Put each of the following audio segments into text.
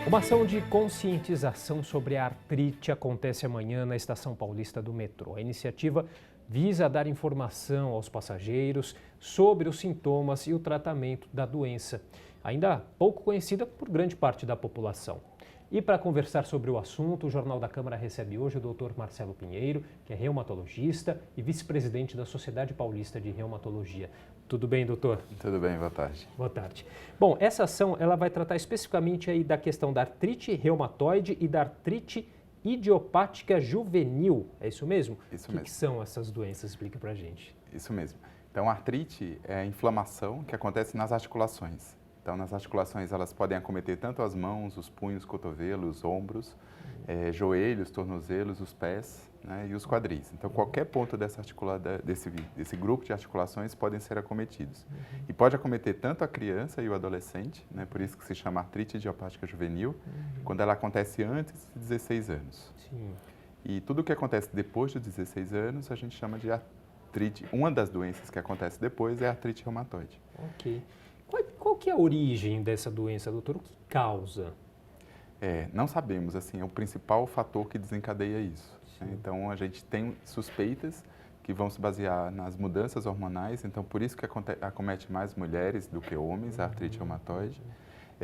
Uma ação de conscientização sobre a artrite acontece amanhã na Estação Paulista do metrô. A iniciativa visa dar informação aos passageiros sobre os sintomas e o tratamento da doença, ainda pouco conhecida por grande parte da população. E para conversar sobre o assunto, o Jornal da Câmara recebe hoje o Dr. Marcelo Pinheiro, que é reumatologista e vice-presidente da Sociedade Paulista de Reumatologia. Tudo bem, doutor? Tudo bem, boa tarde. Boa tarde. Bom, essa ação ela vai tratar especificamente aí da questão da artrite reumatoide e da artrite idiopática juvenil. É isso mesmo? Isso mesmo. O que são essas doenças? Explica pra gente. Isso mesmo. Então, a artrite é a inflamação que acontece nas articulações. Então, nas articulações, elas podem acometer tanto as mãos, os punhos, cotovelos, ombros, joelhos, tornozelos, os pés, né, e os quadris. Então, qualquer ponto desse grupo de articulações podem ser acometidos. E pode acometer tanto a criança e o adolescente, né, por isso que se chama artrite idiopática juvenil, quando ela acontece antes de 16 anos. Sim. E tudo o que acontece depois de 16 anos, a gente chama de artrite. Uma das doenças que acontece depois é a artrite reumatoide. Ok. Qual que é a origem dessa doença, doutor? O que causa? Não sabemos, assim, é o principal fator que desencadeia isso. Né? Então, a gente tem suspeitas que vão se basear nas mudanças hormonais, então por isso que acomete mais mulheres do que homens, a artrite reumatoide.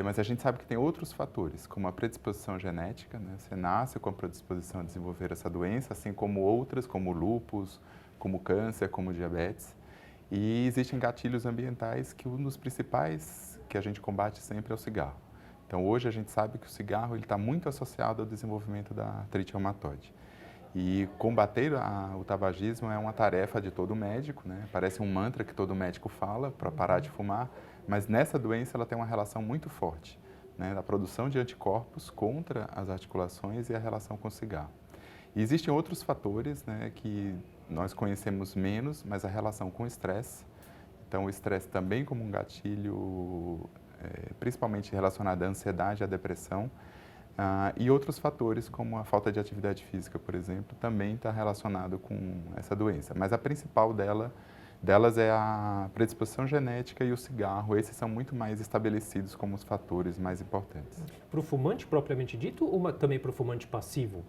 Mas a gente sabe que tem outros fatores, como a predisposição genética, né? Você nasce com a predisposição a desenvolver essa doença, assim como outras, como lúpus, como câncer, como diabetes. E existem gatilhos ambientais que um dos principais que a gente combate sempre é o cigarro. Então, hoje a gente sabe que o cigarro está muito associado ao desenvolvimento da artrite reumatoide. E combater o tabagismo é uma tarefa de todo médico, né? Parece um mantra que todo médico fala para parar de fumar, mas nessa doença ela tem uma relação muito forte, né? Da produção de anticorpos contra as articulações e a relação com o cigarro. E existem outros fatores, né, que nós conhecemos menos, mas a relação com o estresse. Então, o estresse também como um gatilho, principalmente relacionado à ansiedade, à depressão, e outros fatores, como a falta de atividade física, por exemplo, também está relacionado com essa doença. Mas a principal delas é a predisposição genética e o cigarro. Esses são muito mais estabelecidos como os fatores mais importantes. Para o fumante propriamente dito ou também para o fumante passivo?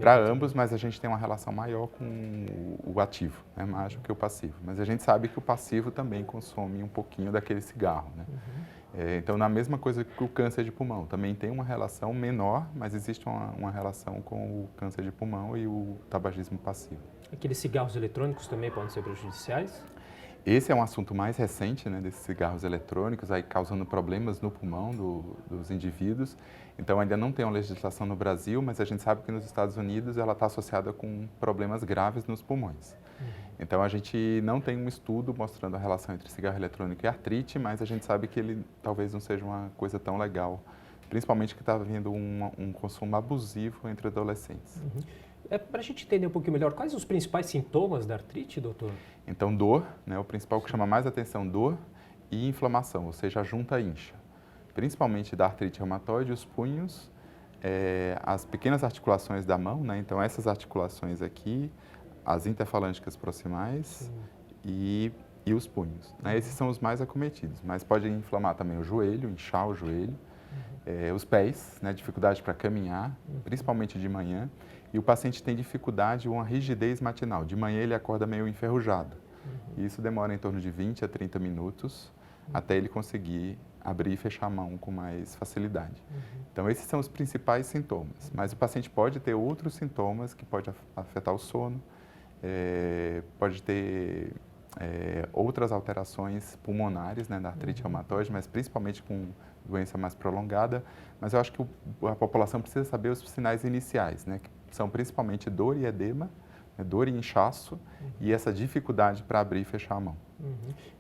Para ambos, mas a gente tem uma relação maior com o ativo, né, mais do que o passivo. Mas a gente sabe que o passivo também consome um pouquinho daquele cigarro, né? Então, na mesma coisa que o câncer de pulmão, também tem uma relação menor, mas existe uma relação com o câncer de pulmão e o tabagismo passivo. Aqueles cigarros eletrônicos também podem ser prejudiciais? Esse é um assunto mais recente, né, desses cigarros eletrônicos, aí causando problemas no pulmão dos indivíduos. Então, ainda não tem uma legislação no Brasil, mas a gente sabe que nos Estados Unidos ela está associada com problemas graves nos pulmões. Então, a gente não tem um estudo mostrando a relação entre cigarro eletrônico e artrite, mas a gente sabe que ele talvez não seja uma coisa tão legal, principalmente que está havendo um consumo abusivo entre adolescentes. Para a gente entender um pouquinho melhor, quais os principais sintomas da artrite, doutor? Então, dor, né, o principal que chama mais atenção, dor e inflamação, ou seja, a junta incha. Principalmente da artrite reumatoide, os punhos, as pequenas articulações da mão, né, então essas articulações aqui, as interfalânticas proximais e os punhos. Né, esses são os mais acometidos, mas pode inflamar também o joelho, inchar o joelho, os pés, né, dificuldade para caminhar, principalmente de manhã. E o paciente tem dificuldade ou uma rigidez matinal. De manhã ele acorda meio enferrujado. E isso demora em torno de 20 a 30 minutos até ele conseguir abrir e fechar a mão com mais facilidade. Então, esses são os principais sintomas. Mas o paciente pode ter outros sintomas que podem afetar o sono, pode ter outras alterações pulmonares, né, da artrite reumatoide, mas principalmente com doença mais prolongada. Mas eu acho que a população precisa saber os sinais iniciais, né, que são principalmente dor e edema, né, dor e inchaço e essa dificuldade para abrir e fechar a mão.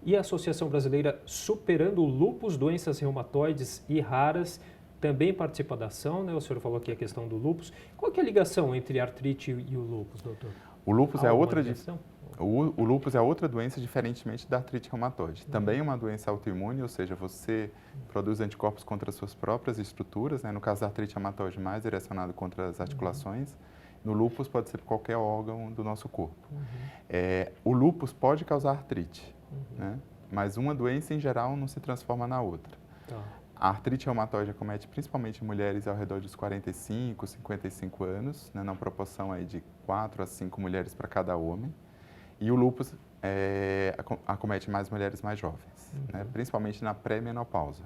E a Associação Brasileira Superando o Lúpus, Doenças Reumatoides e Raras, também participa da ação, né? O senhor falou aqui a questão do lúpus. Qual que é a ligação entre a artrite e o lúpus, doutor? O lúpus é outra ligação? O lúpus é outra doença diferentemente da artrite reumatoide. Também é uma doença autoimune, ou seja, você produz anticorpos contra as suas próprias estruturas, né? No caso da artrite reumatoide, mais direcionado contra as articulações. No lúpus pode ser qualquer órgão do nosso corpo. O lúpus pode causar artrite, né? Mas uma doença em geral não se transforma na outra. A artrite reumatoide acomete principalmente mulheres ao redor dos 45, 55 anos, né, na proporção aí de 4 a 5 mulheres para cada homem. E o lúpus acomete mais mulheres mais jovens, né, principalmente na pré-menopausa.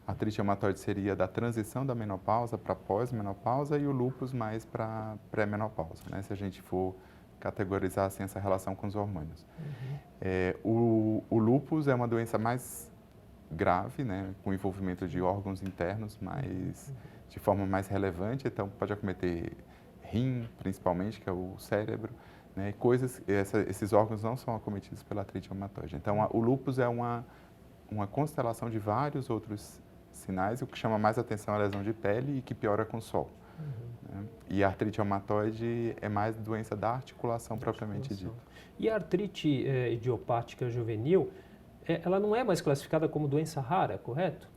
A artrite reumatoide seria da transição da menopausa para pós-menopausa e o lúpus mais para pré-menopausa, né, se a gente for categorizar assim, essa relação com os hormônios. O lúpus é uma doença mais grave, né, com envolvimento de órgãos internos de forma mais relevante, então pode acometer rim, principalmente, que é o cérebro, né, esses órgãos não são acometidos pela artrite reumatoide. Então, o lúpus é uma constelação de vários outros sinais, o que chama mais atenção é a lesão de pele e que piora com o sol. Né? E a artrite reumatoide é mais doença da articulação propriamente dita. E a artrite idiopática juvenil, ela não é mais classificada como doença rara, correto?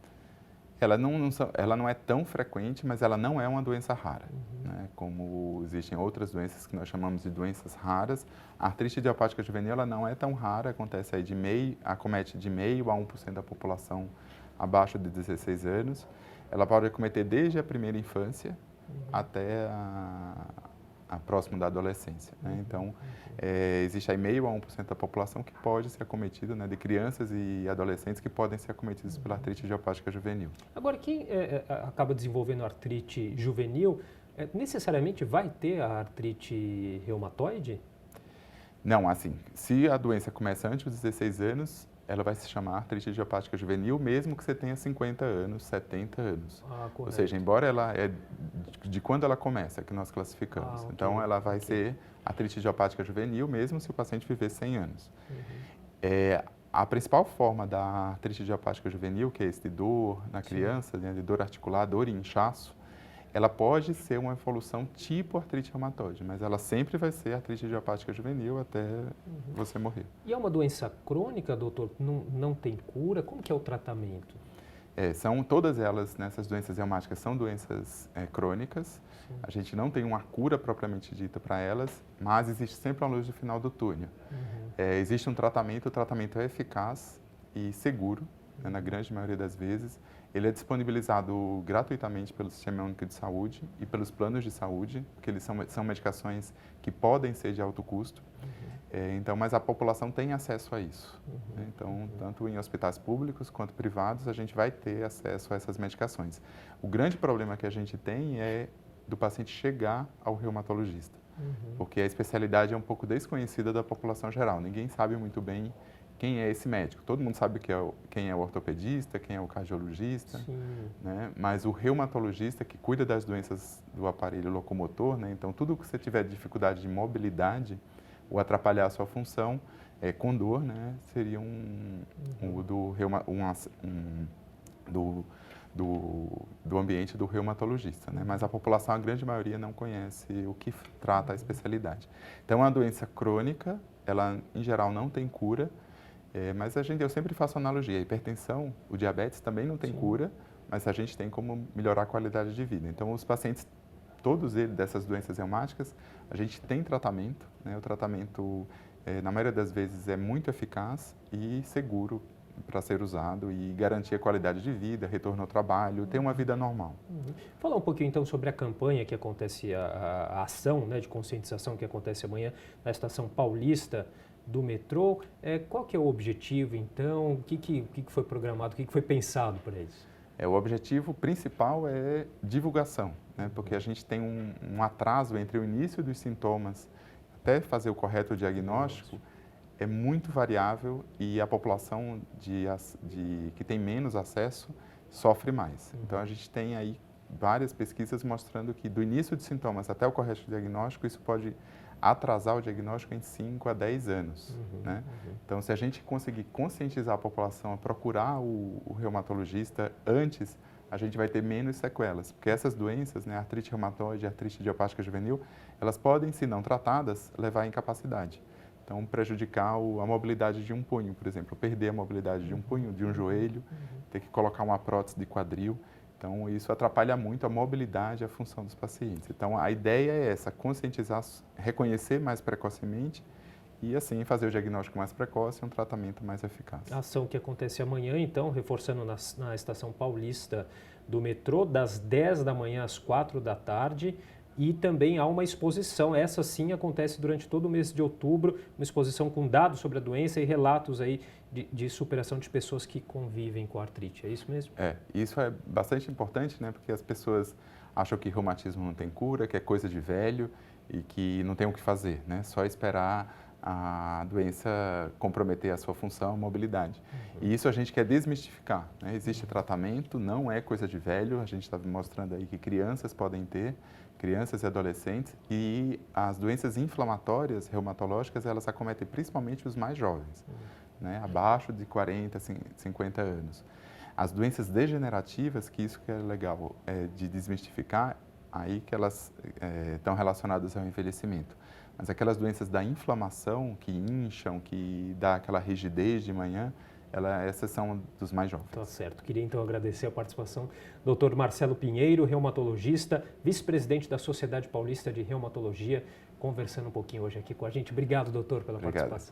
Ela não é tão frequente, mas ela não é uma doença rara. Né? Como existem outras doenças que nós chamamos de doenças raras, a artrite idiopática juvenil ela não é tão rara, acontece aí acomete de meio a 1% da população abaixo de 16 anos. Ela pode acometer desde a primeira infância até a próximo da adolescência. Né? Então, existe aí meio a 1% da população que pode ser acometida, né, de crianças e adolescentes que podem ser acometidos pela artrite idiopática juvenil. Agora, quem acaba desenvolvendo artrite juvenil, necessariamente vai ter a artrite reumatoide? Não, assim, se a doença começa antes dos 16 anos, ela vai se chamar artrite idiopática juvenil, mesmo que você tenha 50 anos, 70 anos. Ou seja, embora ela é de quando ela começa, que nós classificamos. Okay. Então, ela vai ser artrite idiopática juvenil, mesmo se o paciente viver 100 anos. A principal forma da artrite idiopática juvenil, que é esse de dor na criança, né, de dor articular, dor e inchaço, ela pode ser uma evolução tipo artrite reumatoide, mas ela sempre vai ser artrite idiopática juvenil até você morrer. E é uma doença crônica, doutor? Não tem cura? Como que é o tratamento? Todas elas, nessas doenças reumáticas, são doenças crônicas. Sim. A gente não tem uma cura propriamente dita para elas, mas existe sempre uma luz no final do túnel. Existe um tratamento, o tratamento é eficaz e seguro, né, na grande maioria das vezes. Ele é disponibilizado gratuitamente pelo Sistema Único de Saúde e pelos planos de saúde, porque eles são medicações que podem ser de alto custo. Então, mas a população tem acesso a isso. Então, tanto em hospitais públicos quanto privados, a gente vai ter acesso a essas medicações. O grande problema que a gente tem é do paciente chegar ao reumatologista, porque a especialidade é um pouco desconhecida da população geral. Ninguém sabe muito bem quem é esse médico. Todo mundo sabe quem é o ortopedista, quem é o cardiologista, né? Mas o reumatologista, que cuida das doenças do aparelho locomotor, né? Então, tudo que você tiver dificuldade de mobilidade ou atrapalhar a sua função com dor, né? Seria do ambiente do reumatologista, né? Mas a população, a grande maioria, não conhece o que trata a especialidade. Então, é uma doença crônica, ela, em geral, não tem cura, mas eu sempre faço analogia. A hipertensão, o diabetes também não tem cura, mas a gente tem como melhorar a qualidade de vida. Então, os pacientes, todos eles dessas doenças reumáticas, a gente tem tratamento, né? O tratamento, na maioria das vezes, é muito eficaz e seguro para ser usado e garantir a qualidade de vida, retorno ao trabalho, ter uma vida normal. Falar um pouquinho então sobre a campanha que acontece, a ação, né, de conscientização que acontece amanhã na Estação Paulista do metrô. Qual que é o objetivo então? O que foi programado, o que foi pensado para isso? O objetivo principal é divulgação, né? Porque a gente tem um atraso entre o início dos sintomas até fazer o correto diagnóstico, é muito variável e a população que tem menos acesso sofre mais. Então, a gente tem aí várias pesquisas mostrando que do início de sintomas até o correto diagnóstico, isso pode atrasar o diagnóstico em 5 a 10 anos. Né? Então, se a gente conseguir conscientizar a população a procurar o reumatologista antes, a gente vai ter menos sequelas. Porque essas doenças, né, artrite reumatoide e artrite idiopática juvenil, elas podem, se não tratadas, levar à incapacidade. Então, prejudicar a mobilidade de um punho, por exemplo, perder a mobilidade de um punho, de um joelho, ter que colocar uma prótese de quadril. Então, isso atrapalha muito a mobilidade e a função dos pacientes. Então, a ideia é essa, conscientizar, reconhecer mais precocemente e assim fazer o diagnóstico mais precoce e um tratamento mais eficaz. A ação que acontece amanhã, então, reforçando na Estação Paulista do metrô, das 10 da manhã às 4 da tarde. E também há uma exposição, essa sim acontece durante todo o mês de outubro, uma exposição com dados sobre a doença e relatos aí de superação de pessoas que convivem com a artrite. É isso mesmo? Isso é bastante importante, né? Porque as pessoas acham que reumatismo não tem cura, que é coisa de velho e que não tem o que fazer, né? Só esperar a doença comprometer a sua função, a mobilidade. E isso a gente quer desmistificar, né? Existe tratamento, não é coisa de velho, a gente está mostrando aí que crianças podem ter, crianças e adolescentes, e as doenças inflamatórias, reumatológicas, elas acometem principalmente os mais jovens, né? Abaixo de 40, 50 anos. As doenças degenerativas, que isso que é legal de desmistificar, aí que elas estão relacionadas ao envelhecimento. Mas aquelas doenças da inflamação, que incham, que dá aquela rigidez de manhã, essas são dos mais jovens. Tá certo. Queria então agradecer a participação do Dr. Marcelo Pinheiro, reumatologista, vice-presidente da Sociedade Paulista de Reumatologia, conversando um pouquinho hoje aqui com a gente. Obrigado, doutor, pela participação.